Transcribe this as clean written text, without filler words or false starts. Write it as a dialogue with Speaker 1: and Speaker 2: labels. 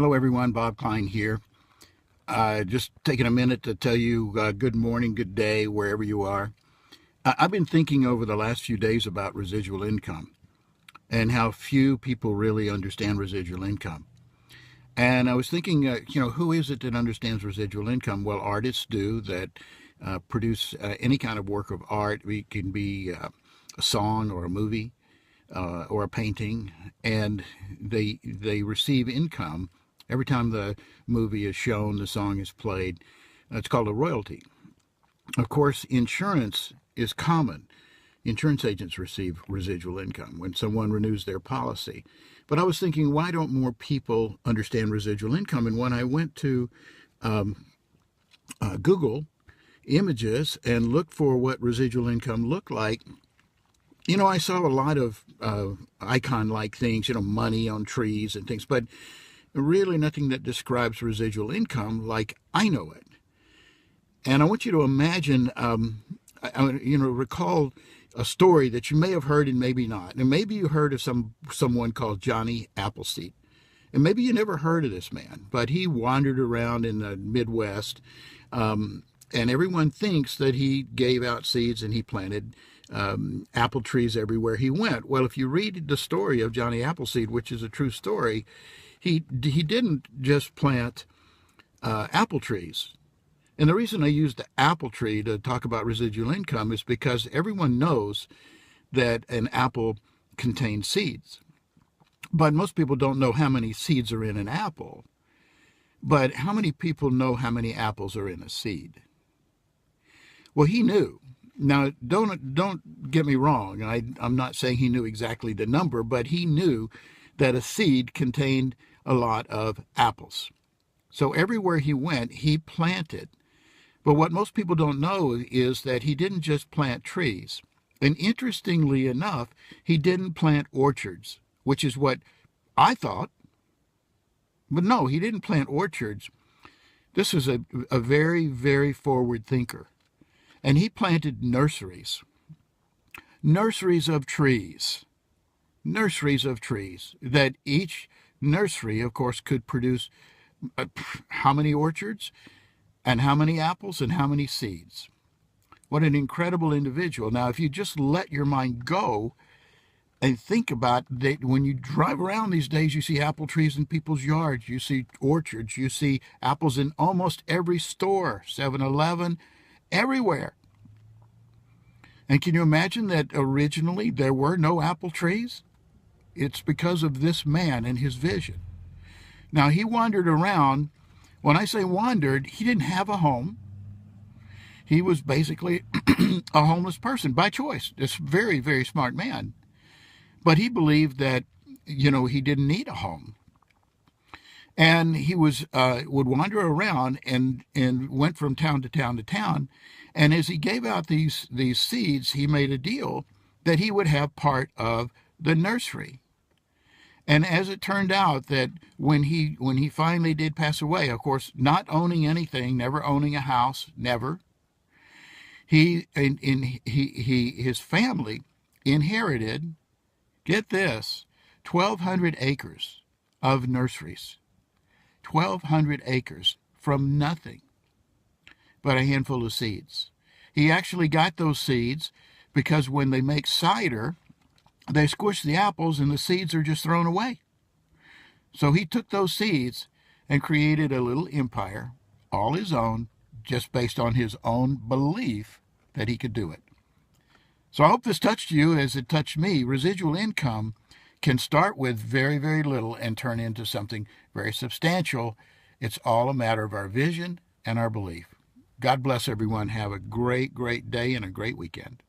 Speaker 1: Hello, everyone. Bob Cline here. Just taking a minute to tell you good morning, good day, wherever you are. I've been thinking over the last few days about residual income and how few people really understand residual income. And I was thinking, who is it that understands residual income? Well, artists do that produce any kind of work of art. It can be a song or a movie or a painting, and they receive income every time the movie is shown, the song is played. It's called a royalty. Of course, insurance is common. Insurance agents receive residual income when someone renews their policy. But I was thinking, why don't more people understand residual income? And when I went to Google Images and looked for what residual income looked like, I saw a lot of icon-like things, money on trees and things, but really nothing that describes residual income like I know it. And I want you to imagine, recall a story that you may have heard and maybe not. And maybe you heard of someone called Johnny Appleseed. And maybe you never heard of this man, but he wandered around in the Midwest, and everyone thinks that he gave out seeds and he planted apple trees everywhere he went. Well, if you read the story of Johnny Appleseed, which is a true story, he didn't just plant apple trees. And the reason I used the apple tree to talk about residual income is because everyone knows that an apple contains seeds. But most people don't know how many seeds are in an apple. But how many people know how many apples are in a seed? Well, he knew. Now, don't get me wrong. I'm not saying he knew exactly the number, but he knew that a seed contained a lot of apples. So everywhere he went, he planted. But what most people don't know is that he didn't just plant trees. And interestingly enough, he didn't plant orchards, which is what I thought. But no, he didn't plant orchards. This is a very, very forward thinker. And he planted nurseries. Nurseries of trees. Nurseries of trees that each nursery, of course, could produce how many orchards and how many apples and how many seeds. What an incredible individual. Now, if you just let your mind go and think about that, when you drive around these days, you see apple trees in people's yards, you see orchards, you see apples in almost every store, 7-Eleven, everywhere. And can you imagine that originally there were no apple trees? It's because of this man and his vision. Now, he wandered around. When I say wandered, he didn't have a home. He was basically a homeless person by choice. This very, very smart man. But he believed that, he didn't need a home. And he would wander around and went from town to town to town. And as he gave out these seeds, he made a deal that he would have part of the nursery. And as it turned out that when he finally did pass away, of course, not owning anything, never owning a house, never, his family inherited, get this, 1,200 acres of nurseries. 1,200 acres from nothing but a handful of seeds. He actually got those seeds because when they make cider, they squish the apples and the seeds are just thrown away. So he took those seeds and created a little empire, all his own, just based on his own belief that he could do it. So I hope this touched you as it touched me. Residual income can start with very, very little and turn into something very substantial. It's all a matter of our vision and our belief. God bless everyone. Have a great, great day and a great weekend.